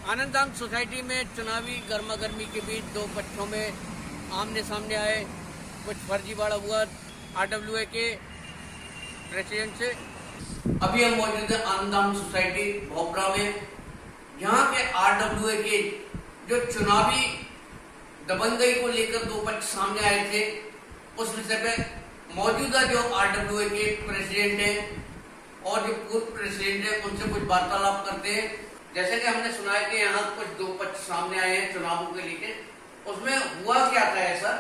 Anandham society में चुनावी गर्मा गर्मी के बीच दो पक्षों में आमने सामने आए। कुछ फर्जीवाड़ा हुआ आरडब्ल्यूए के प्रेसिडेंट से। अभी हम मौजूद हैं आनंदधाम सोसाइटी भोपरा में। यहाँ के आरडब्ल्यूए के जो चुनावी दबंगई को लेकर दो पक्ष सामने आए थे, उस विषय पे मौजूदा जो आरडब्ल्यूए के प्रेसिडेंट हैं और जो पूर्व प्रेसिडेंट हैं उनसे कुछ वार्तालाप करते हैं। जैसे कि हमने सुना है कि यहाँ कुछ दो पक्ष सामने आए हैं चुनावों के लेके, उसमें हुआ क्या था ऐसा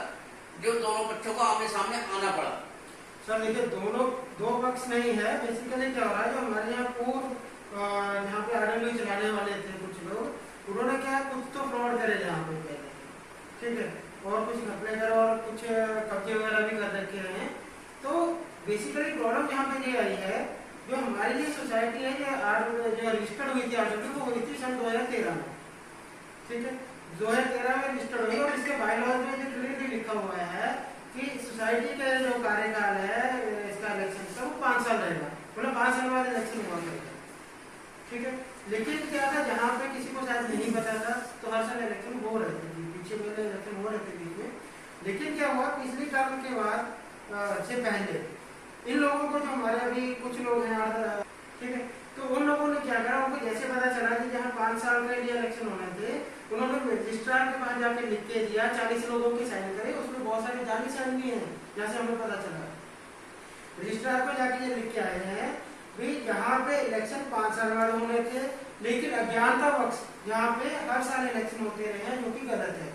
जो दोनों पक्षों को आमने सामने आना पड़ा? सर देखिए, दोनों दो पक्ष नहीं है। बेसिकली क्या हो रहा है, जो हमारे यहाँ पूर्व यहाँ पे आरडब्ल्यू चलाने वाले थे कुछ लोग, उन्होंने क्या कुछ तो फ्रॉड करे यहाँ पे पहले, ठीक है, और कुछ घपले करे और कुछ कब्जे वगैरह भी कर रखे हैं। तो बेसिकली प्रॉब्लम यहाँ पे ये आई है, जो हमारी ये सोसाइटी है जो रजिस्टर्ड हुई थी आरडब्ल्यू, वो हुई थी सन 2013 में, ठीक है, 2013 में रजिस्टर्ड हुई। और इसके बायलॉज में जो क्लियरली लिखा हुआ है कि सोसाइटी का जो कार्यकाल है इसका इलेक्शन का, वो 5 साल रहेगा, मतलब 5 साल बाद इलेक्शन हुआ करेगा, ठीक है। लेकिन क्या था, जहाँ पे किसी को शायद नहीं पता था तो हर साल इलेक्शन हो रहे थे, पीछे पहले इलेक्शन हो रहे थे बीच में। लेकिन क्या हुआ, पिछली टर्म के बाद से पहले इन लोगों को, जो हमारे अभी कुछ लोग हैं, ठीक है, तो उन लोगों ने क्या करा, उनको जैसे पता चला कि जहाँ 5 साल के लिए इलेक्शन होने थे, उन्होंने रजिस्ट्रार के पास जाके लिख के दिया, 40 लोगों के साइन करे, उसमें बहुत सारे जाली साइन भी हैं, जैसे हमें पता चला। रजिस्ट्रार को जाके ये लिख के आए हैं भी यहाँ पे इलेक्शन 5 साल बाद होने थे, लेकिन अज्ञानतावश यहाँ पे हर साल इलेक्शन होते रहे हैं, जो कि गलत है।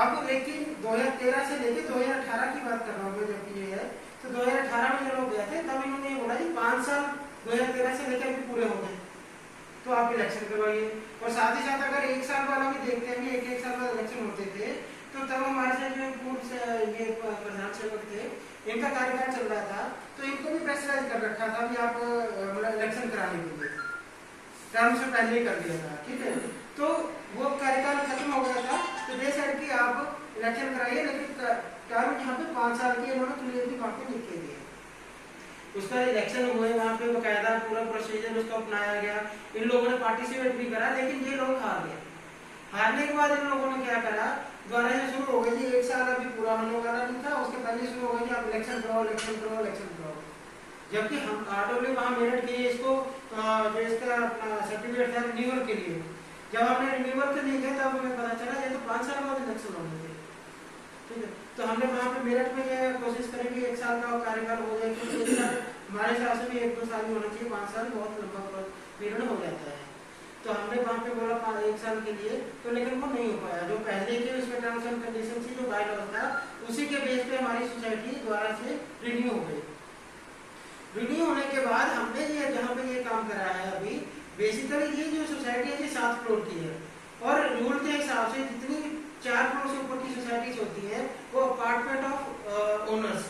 अब लेकिन 2013 से लेके 2018 की बात कर रहा हूँ, जबकि ये है तो 2018 में जो लोग गए थे तब इन्होंने ये बोला कि 5 साल 2013 से लेकर अभी पूरे हो गए, तो आप इलेक्शन करवाइए। और साथ ही साथ अगर 1 साल वाला भी देखते हैं, एक साल बाद इलेक्शन होते थे, तो तब हमारे साथ जो पूर्व ये प्रधान सेवक थे, इनका कार्यकाल चल रहा था, तो इनको भी प्रेशराइज कर रखा था कि आप इलेक्शन कराने के लिए, टर्म से पहले ही कर दिया था, ठीक है। तो वो कार्यकाल खत्म हो गया था, तो दे साइड की आप इलेक्शन कराइए, लेकिन टर्म यहाँ पे 5 साल की इन्होंने क्लियरली वहाँ पे लिख के दिया। उसका इलेक्शन हुए, वहाँ पे बकायदा पूरा प्रोसीजर उसका अपनाया गया, इन लोगों ने पार्टिसिपेट भी करा, लेकिन ये लोग हार गए। हारने के बाद इन लोगों ने क्या करा, दोबारा से शुरू हो गई, 1 साल अभी पूरा होने वाला नहीं था, उसके पहले शुरू हो गई आप इलेक्शन कराओ, इलेक्शन कराओ, इलेक्शन कराओ। जबकि हम आरडब्ल्यू वहाँ मेरठ के इसको जो इसका अपना सर्टिफिकेट था रिन्यूअल के लिए, जब हमने रिन्यूअल के लिए गए तब हमें पता चला ये तो 5 साल बाद इलेक्शन होने थे, ठीक है। तो हमने वहाँ पे मेरठ में ये कोशिश करी कि 1 साल का कार्यकाल हो जाए, क्योंकि हमारे हिसाब से भी 1-2 साल ही होना चाहिए, 5 साल बहुत लंबा पीरियड हो जाता है। तो हमने वहाँ पे बोला 1 साल के लिए, तो लेकिन वो नहीं हो पाया। जो पहले के उसमें टर्म्स एंड कंडीशन थी, जो बायलॉज था, उसी के बेस पे हमारी सोसाइटी दोबारा से रिन्यू हो गई। रिन्यू होने के बाद हमने ये जहाँ पे ये काम करा है अभी, बेसिकली ये जो सोसाइटी है ये 7 फ्लोर की है, और रूल के हिसाब से जितनी 4 फ्लोर से ऊपर की सोसाइटीज होती है वो अपार्टमेंट ऑफ ओनर्स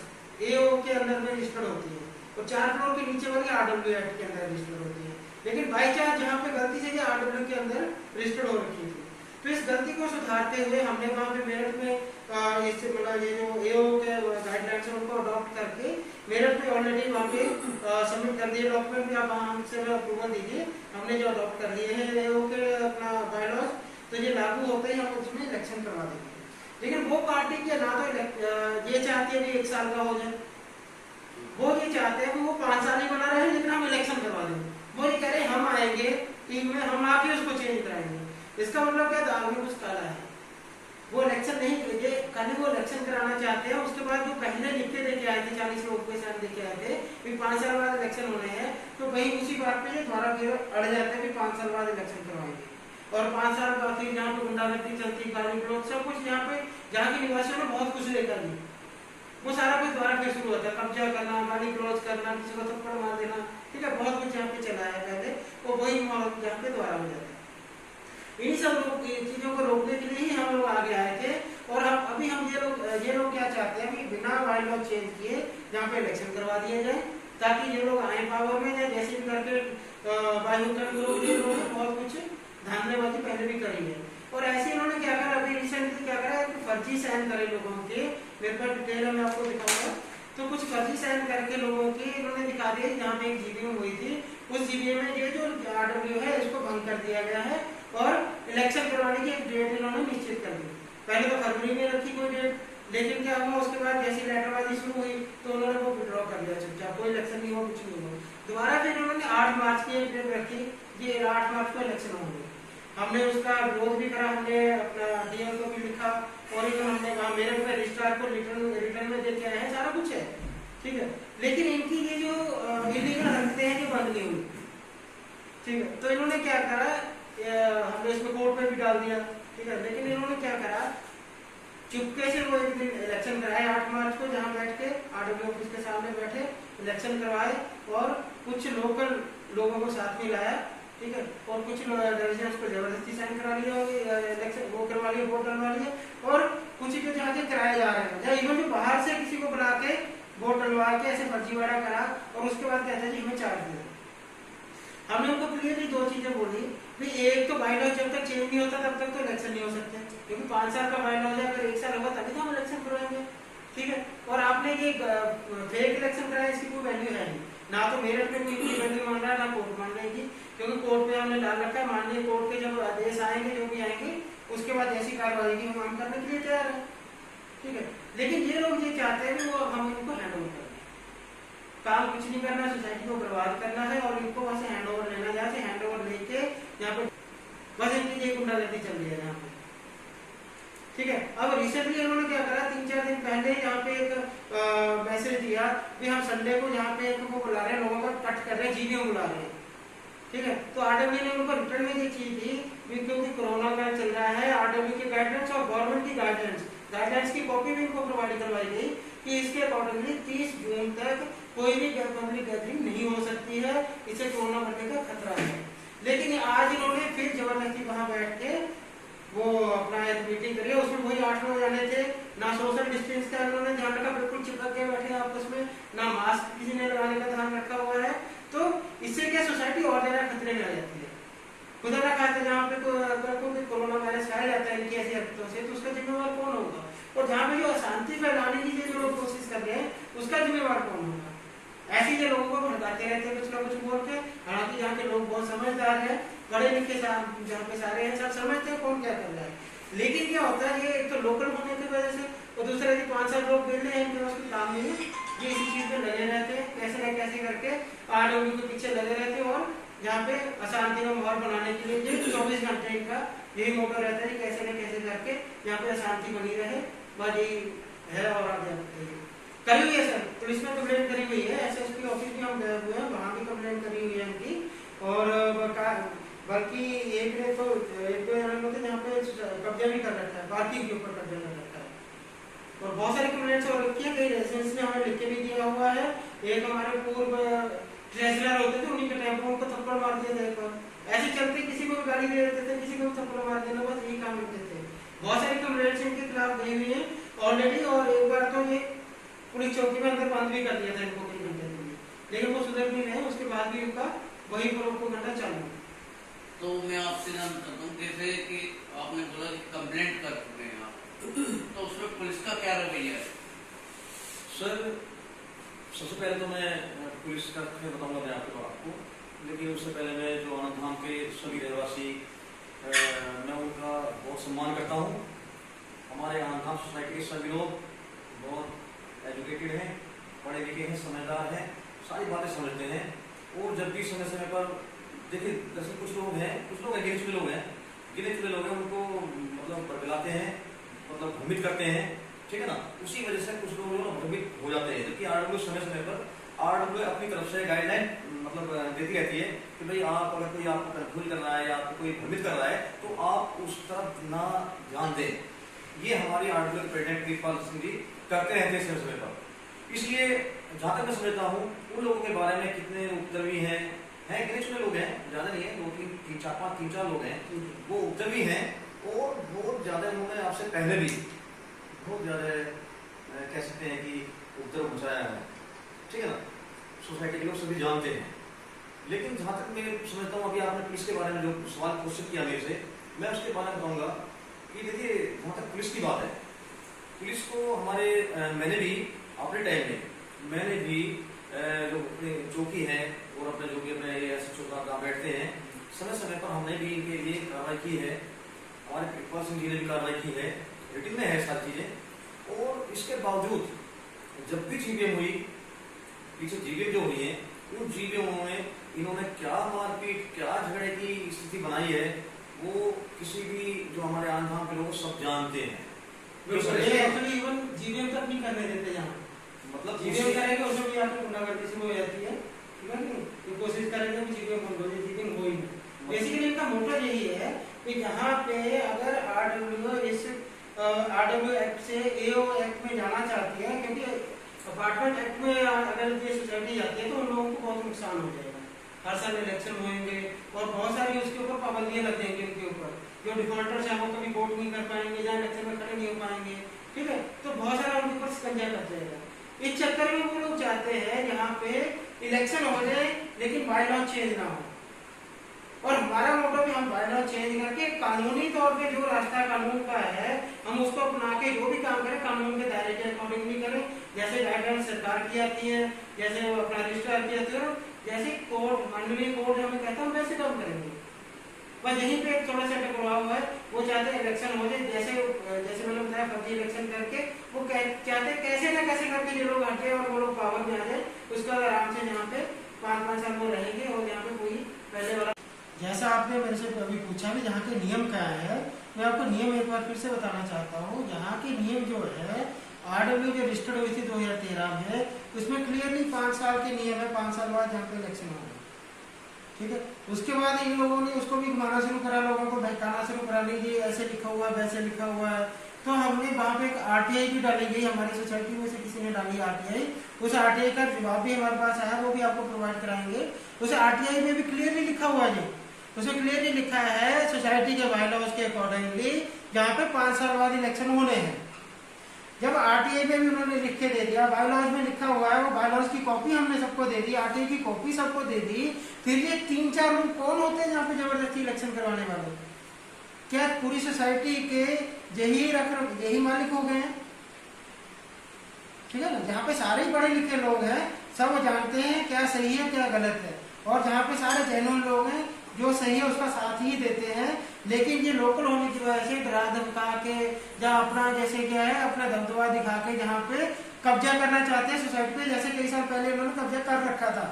एओ के अंदर में रजिस्टर्ड होती है, और 4 फ्लोर के नीचे वाली आरडब्ल्यू एक्ट के अंदर रजिस्टर्ड होती है। लेकिन बाई चांस जहाँ पे गलती से ये आरडब्ल्यू के अंदर रजिस्टर्ड हो रखी थी, तो इस गलती को सुधारते हुए हमने वहाँ पे मेरठ में इससे मतलब ये जो एओ के गाइडलाइंस है उनको अडॉप्ट करके मेरठ में ऑलरेडी वहाँ पे सबमिट कर दिए डॉक्यूमेंट, आप हमसे अप्रूवल दीजिए, हमने जो अडॉप्ट कर दिए हैं एओ के अपना बायलॉज, तो ये लागू होते ही हम उसमें इलेक्शन करवा देंगे। लेकिन वो पार्टी के ना तो ये चाहती है कि 1 साल का हो जाए, वो ये चाहते हैं कि वो 5 साल ही बना रहे, लेकिन हम इलेक्शन करवा देंगे। वो ये कह रहे हम आएंगे टीम में, हम आके उसको चेंज कराएंगे। इसका मतलब क्या, दाल में कुछ काला है। वो इलेक्शन नहीं, ये खाली वो इलेक्शन कराना चाहते हैं। उसके बाद जो पहले लिख के देके आए थे, 40 लोग के साथ लेके आए थे कि 5 साल बाद इलेक्शन होने हैं, तो वही उसी बात पे दोबारा फिर अड़ जाते हैं कि 5 साल बाद इलेक्शन करवाएंगे। और 5 साल बाद फिर यहाँ पे गुंडागर्दी चलती, गाली गलौज सब कुछ, यहाँ पे जहाँ के निवासियों ने बहुत कुछ लेकर दी, वो सारा कुछ दोबारा फिर शुरू होता है, कब्जा करना, गाली गलौज करना, किसी को थप्पड़ मार देना, ठीक है, बहुत कुछ यहाँ पे चला है पहले, वो वही माहौल यहाँ पे दोबारा हो जाता है। इन्हीं सब लोग चीजों को रोकने के लिए ही हम लोग आगे आए थे। और हम ये लोग क्या चाहते हैं कि बिना बायलॉ चेंज किए यहाँ पे इलेक्शन करवा दिए जाए, ताकि ये लोग आए पावर में जाए, जैसे भी करके बहुत कुछ धांधलेबाजी पहले भी करी है। और ऐसे इन्होंने क्या करा, अभी रिसेंटली क्या करा, फर्जी साइन करे लोगों के, मेरे पास डिटेल मैं आपको दिखाऊंगा। तो कुछ फर्जी साइन करके लोगों के इन्होंने दिखा दिया जहाँ पे एक जीबीएम हुई थी, उस जीबीएम में ये जो आरडब्ल्यू है इसको भंग कर दिया गया है और इलेक्शन करवाने की एक डेट इन्होंने निश्चित कर दी। पहले तो फरवरी में रखी कोई डेट, लेकिन क्या हुआ उसके बाद जैसी लेटरबाजी शुरू हुई तो उन्होंने वो विड्रॉ कर दिया चुपचाप, कोई इलेक्शन नहीं हुआ, कुछ नहीं हुआ। दोबारा फिर उन्होंने 8 मार्च की एक डेट रखी, ये 8 मार्च को इलेक्शन होंगे। हमने उसका विरोध भी करा, हमने अपना डीएम को भी लिखा और इवन हमने कहा मेरे पे रजिस्ट्रार को रिटर्न में दे के आए हैं, सारा कुछ है, ठीक है। लेकिन इनकी ये जो इलीगल हरकतें हैं ये बंद नहीं हुई, ठीक है। तो इन्होंने क्या करा, हमने इसमें कोर्ट में भी डाल दिया, ठीक है। लेकिन इन्होंने क्या करा, चुपके से वो एक दिन इलेक्शन कराए 8 मार्च को, जहां बैठ के आरडब्ल्यू ऑफिस के सामने बैठे इलेक्शन करवाए और कुछ लोकल लोगों को साथ में लाया, ठीक है। और कुछ रेजिडेंट्स को जबरदस्ती साइन करा लिया, इलेक्शन वो करवा लिया, वोट डलवा लिया। और कुछ जो जहाँ के कराए जा रहे हैं, या इवन जो बाहर से किसी को बुला के वोट डलवा के ऐसे फर्जीवाड़ा करा और उसके बाद कहते हैं जी हमें चार्ज दिया। हमने उनको क्लियरली 2 चीजें बोली, एक तो बायलॉ जब तक चेंज नहीं होता तब तक तो इलेक्शन नहीं हो सकते, क्योंकि 5 साल का बायलॉ है, अगर 1 साल होगा तभी तो हम इलेक्शन करवाएंगे, ठीक है। और आपने ये फेक इलेक्शन कराया, इसकी कोई वैल्यू है नहीं, ना तो मेरठ में कोई वैल्यू मान रहा है, ना कोर्ट मान रहेगी, क्योंकि कोर्ट पे हमने डाल रखा है माननीय कोर्ट के जब आदेश आएंगे, जो भी आएंगे, उसके बाद ऐसी कार्रवाई की हम करने के लिए तैयार है, ठीक है। लेकिन ये लोग ये चाहते हैं कि वो हम इनको हैंड ओवर करें, काम कुछ नहीं करना, सोसाइटी को बर्बाद करना है और इनको वहां से हैंड ओवर लेना, जहाँ से हैंड ओवर लेके यहाँ पे बस इनकी ये गुंडागर्दी चल रही है यहाँ पे, ठीक है। अब रिसेंटली उन्होंने क्या करा, 3-4 दिन पहले यहाँ पे एक मैसेज दिया कि हम संडे को यहाँ पे को बुला रहे हैं, लोगों का कट कर रहे हैं, जीबीएम बुला रहे हैं, ठीक है। तो आरडब्ल्यू ने उनको रिटर्न में ये चीज दी, क्योंकि कोरोना का चल रहा है, आरडब्ल्यू की गाइडलाइंस और गवर्नमेंट की गाइडलाइंस की कॉपी भी इनको प्रोवाइड करवाई गई कि इसके अकॉर्डिंगली 30 जून तक कोई भी पब्लिक गैदरिंग नहीं हो सकती है, इसे कोरोना बढ़ने का खतरा है। लेकिन आज इन्होंने फिर जबरदस्ती वहां बैठ के वो अपना एक मीटिंग करी, उसमें वही 8 लोग जाने थे, ना सोशल डिस्टेंस का इन्होंने ध्यान रखा, बिल्कुल चिपक के बैठे आपस में, ना मास्क किसी ने लगाने का ध्यान रखा हुआ है। तो इससे क्या सोसाइटी और ज्यादा खतरे में आ जाती है। खुदा ना खाते जहाँ पे कोई कोरोना वायरस फैल जाता है इनकी ऐसी हरकतों से, तो उसका जिम्मेवार कौन होगा? और जहाँ पे जो अशांति फैलाने की जो लोग कोशिश कर रहे हैं उसका जिम्मेवार कौन होगा? ऐसे ही लोगों को भड़काते रहते हैं कुछ ना कुछ बोल के। हालांकि यहाँ के लोग बहुत समझदार हैं, पढ़े लिखे जहाँ पे सारे हैं, सब समझते हैं कौन क्या कर रहा है। लेकिन क्या होता है, ये एक तो लोकल होने की वजह से, और दूसरा यदि 5 साल लोग बेल रहे हैं इनके पास कोई काम नहीं है, ये इसी चीज में लगे रहते हैं, कैसे न कैसे करके आरडब्ल्यू के पीछे लगे रहते हैं। और यहाँ पे अशांति का माहौल बनाने के लिए 24 घंटे इनका यही मोटो रहता है, कैसे न कैसे करके यहाँ पे अशांति बनी रहे, बस यही है। और आगे करी हुई है सर, पुलिस में कंप्लेंट करी हुई है, एसएसपी ऑफिस भी हम गए हुए हैं, वहाँ भी कंप्लेंट करी हुई है इनकी। और बल्कि एक ने तो एक यहाँ पे कब्जा भी कर रखा है, पार्किंग के ऊपर कब्जा कर रखा है। और बहुत सारी कंप्लेंट्स हो रखी है, कई रेजिडेंट्स ने हमें लिख के भी दिया हुआ है। एक हमारे पूर्व ट्रेजरर होते थे, उन्हीं के टेम्पो उनको थप्पड़ मार दिया था एक बार, ऐसे चलते किसी को भी गाली दे देते थे, किसी को भी थप्पड़ मार देना, बस यही काम करते थे। बहुत सारी कंप्लेंट्स इनके खिलाफ गई हुई है ऑलरेडी। और एक बार तो ये पुलिस चौकी में अंदर बंद भी कर दिया था इनको कई घंटे के लिए, लेकिन वो सुधर नहीं रहे, उसके बाद भी उनका वही को घंटा चालू। तो मैं आपसे जानना चाहता हूँ, जैसे कि आपने बोला कि कंप्लेंट कर चुके हैं आप, तो उसमें पुलिस का क्या रवैया है? सर सबसे पहले तो मैं पुलिस का बताऊंगा मैं आपको, लेकिन उससे पहले मैं जो आनंद धाम के सभी रहवासी मैं उनका बहुत सम्मान करता हूँ। हमारे आनंद धाम सोसाइटी के सभी लोग बहुत एजुकेटेड हैं, पढ़े लिखे हैं, समझदार हैं, सारी बातें समझते हैं। और जब भी समय समय पर देखिए, दरअसल कुछ लोग हैं गिने चुने लोग हैं, उनको मतलब बरगलाते हैं, मतलब भ्रमित करते हैं, ठीक है ना। उसी वजह से कुछ लोग भ्रमित हो जाते हैं। जबकि आरडब्ल्यू समय समय पर आरडब्ल्यू अपनी तरफ से गाइडलाइन मतलब देती रहती है कि भाई आप अगर कोई आपको कंफ्यूज कर रहा है या आपको कोई भ्रमित कर रहा है तो आप उस तरफ ना ध्यान दें। ये हमारी आरडब्ल्यू प्रेसिडेंट वीरपाल सिंह जी करते रहते हैं समय समय पर। इसलिए जहाँ तक मैं समझता हूँ उन लोगों के बारे में कितने उपद्रवी हैं गिने चुने लोग हैं, ज्यादा नहीं है, 2-3-4 लोग हैं, वो उपद्रवी हैं। और बहुत ज्यादा उन्होंने आपसे पहले भी बहुत ज्यादा कह सकते हैं कि उपद्रव मचाया है, ठीक है ना। सोसाइटी के लोग सभी जानते हैं। लेकिन जहाँ तक मैं समझता हूँ, अभी आपने पुलिस के बारे में जो सवाल क्वेश्चन किया मेरे से, मैं उसके बारे में बताऊंगा कि देखिए, जहाँ तक पुलिस की बात है, पुलिस को हमारे मैंने भी अपने टाइम में मैंने भी जो अपनी चौकी है और अपने जो कि अपने SHO का काम बैठते हैं, समय समय पर हमने भी इनके लिए कार्रवाई की है। हमारे प्रिंसिपल सिंह जी ने भी कार्रवाई की है, रिटिन में है सारी चीजें। और इसके बावजूद जब भी जीबीएम हुई, पीछे जीबीएम जो हुई है, उन जीबीएमों में इन्होंने क्या मारपीट, क्या झगड़े की स्थिति बनाई है, वो किसी भी जो हमारे आंधाम के लोग सब जानते हैं। एक्चुअली इवन जीबीएम तक नहीं करने देते यहाँ, मतलब जीबीएम करेंगे उसमें भी आपको गुंडागर्दी शुरू हो जाती है, ठीक है नहीं? तो कोशिश करेंगे कि जीबीएम बंद हो जाए, जीबीएम हो ही नहीं। बेसिकली इनका मोटिव यही है कि यहाँ पे अगर आरडब्ल्यू इस आरडब्ल्यू एक्ट से एओ एक्ट में जाना चाहती है, क्योंकि अपार्टमेंट एक्ट में अगर ये सोसाइटी जाती है तो उन लोगों को बहुत नुकसान हो जाएगा। हर साल इलेक्शन होंगे और बहुत सारी उसके ऊपर पाबंदियां लग जाएंगी उनके ऊपर, जो डिफॉल्टर्स हैं वो कभी वोट नहीं कर पाएंगे, जहाँ इलेक्शन में खड़े नहीं हो पाएंगे, ठीक है? तो बहुत सारा उनके ऊपर शिकंजा कस जाएगा। इस चक्कर में वो लोग चाहते हैं यहाँ पे इलेक्शन हो जाए लेकिन बाय लॉ चेंज ना हो। और हमारा मोटो भी हम बाय लॉ चेंज करके कानूनी तौर पे जो रास्ता कानून का है हम उसको अपना के जो भी काम करें कानून के दायरे के अकॉर्डिंगली करें, जैसे गाइडलाइन सरकार की आती है, जैसे वो अपना रजिस्ट्रार की आती है, जैसे कोर्ट माननीय कोर्ट हमें कहता है वैसे काम करेंगे। पर यहीं पे थोड़ा सा टकराव है, वो चाहते हैं इलेक्शन हो जाए, जैसे मैंने बताया फर्जी इलेक्शन करके वो चाहते कैसे ना कैसे करके ये लोग हटे और वो लोग पावर में आ जाए, उसका आराम से यहाँ पे 5-5 साल में रहेंगे और यहाँ पे कोई पहले वाला। जैसा आपने मेरे से अभी पूछा भी यहाँ के नियम क्या है, मैं आपको नियम एक बार फिर से बताना चाहता हूँ। यहाँ के नियम जो है आरडब्ल्यू जो रजिस्टर्ड हुई थी 2013 में, उसमें क्लियरली 5 साल के नियम है, 5 साल बाद यहाँ पे इलेक्शन होगा, ठीक है? उसके बाद इन लोगों ने उसको भी घुमाना शुरू करा, लोगों को बहकाना शुरू करा, लीजिए ऐसे लिखा हुआ है वैसे लिखा हुआ है। तो हमने वहाँ पे एक आरटीआई भी डाली गई, हमारी सोसाइटी में से किसी ने डाली आरटीआई, उस आरटीआई का जवाब भी हमारे पास आया, वो भी आपको प्रोवाइड कराएंगे। उस आरटीआई में भी क्लियरली लिखा हुआ है, उसमें क्लियरली लिखा है सोसाइटी के बायलॉज के अकॉर्डिंगली जहाँ पे 5 साल बाद इलेक्शन होने हैं। जब आरटीआई में भी उन्होंने लिख के दे दिया, बायलॉज में लिखा हुआ है, वो बायलॉज की कॉपी हमने सबको दे दी, आरटीआई की कॉपी सबको दे दी, फिर ये 3-4 लोग कौन होते हैं जहाँ पे जबरदस्ती इलेक्शन करवाने वाले? क्या पूरी सोसाइटी के यही मालिक हो गए हैं? ठीक है ना? जहाँ पे सारे बड़े लिखे लोग हैं, सब जानते हैं क्या सही है क्या गलत है, और जहाँ पे सारे जेन्युइन लोग हैं जो सही है उसका साथ ही देते हैं। लेकिन ये लोकल होने की वजह से डरा धमका के जहाँ अपना जैसे क्या है अपना दबदबा दिखा के जहाँ पे कब्जा करना चाहते हैं सोसाइटी पे, जैसे कई साल पहले उन्होंने कब्जा कर रखा था,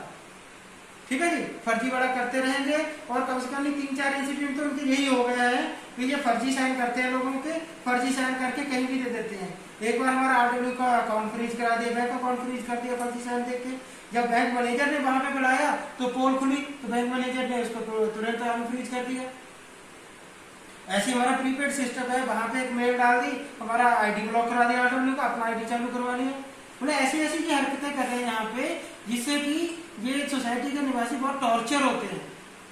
ठीक है जी? फर्जी वाला करते रहेंगे और कम से कम 3-4 इंसिडेंट तो उनके यही हो गया है कि ये फर्जी साइन करते हैं, लोगों के फर्जी साइन करके कहीं भी दे देते हैं। एक बार हमारा आरडब्ल्यू का अकाउंट फ्रीज करा दिया, बैंक अकाउंट फ्रीज कर दिया फर्जी साइन देख के। जब बैंक मैनेजर ने वहां पे बुलाया तो पोल खुली तो बैंक मैनेजर ने उसको तुरंत फ्रीज कर दिया। ऐसे हमारा प्रीपेड सिस्टम है, वहां पे एक मेल डाल दी, हमारा आईडी ब्लॉक करा दिया आरडब्ल्यू का, अपना आईडी चालू करवा लिया। मतलब ऐसी ऐसी की हरकतें कर रहे हैं यहाँ पे, जिससे कि ये सोसाइटी के निवासी बहुत टॉर्चर होते हैं।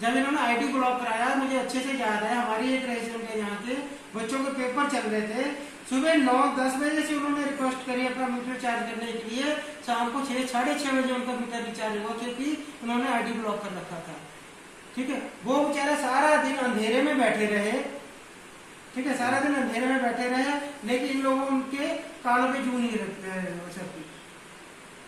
जब इन्होंने आईडी ब्लॉक कराया, मुझे अच्छे से याद है, हमारी एक रेजिडेंट है यहाँ के, बच्चों के पेपर चल रहे थे, सुबह 9-10 बजे से उन्होंने रिक्वेस्ट करी अपना मीटर चार्ज करने के लिए, शाम को 6-6:30 बजे उनका मीटर रिचार्ज हुआ, क्योंकि उन्होंने आईडी ब्लॉक कर रखा था। ठीक है, वो बेचारा सारा दिन अंधेरे में बैठे रहे, ठीक है, सारा दिन अंधेरे में बैठे रहे, लेकिन इन लोगों उनके कानों पे जू नहीं रखते,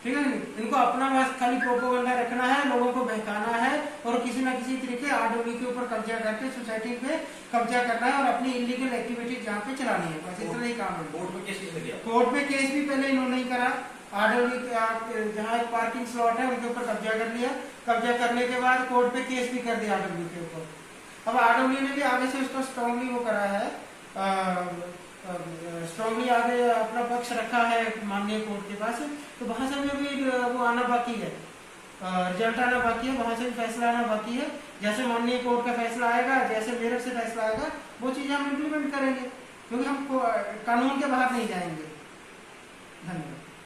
ठीक है। इनको अपना बस खाली प्रोपोगंडा रखना है, लोगों को बहकाना है और किसी न किसी तरीके आरडब्ल्यू के ऊपर कब्जा करके सोसाइटी पे कब्जा करना है और अपनी इलीगल एक्टिविटी जहाँ पे चलानी है, बस इतना ही काम है। कोर्ट में केस किसने किया? कोर्ट में केस भी पहले इन्होंने ही करा, आरडब्ल्यू जहाँ एक पार्किंग स्लॉट है उनके ऊपर कब्जा कर लिया, कब्जा करने के बाद कोर्ट पे केस भी कर दिया आरडब्ल्यू के ऊपर। अब आरडब्ल्यू ने भी आगे से उसको स्ट्रांगली वो करा है, स्ट्रांगली आगे अपना पक्ष रखा है माननीय कोर्ट के पास, तो वहां से भी वो आना बाकी है, रिजल्ट आना बाकी है, वहां से भी फैसला आना बाकी है। जैसे माननीय कोर्ट का फैसला आएगा, जैसे मेरठ से फैसला आएगा, वो चीजें हम इम्प्लीमेंट करेंगे, क्योंकि हम कानून के बाहर नहीं जाएंगे। धन्यवाद।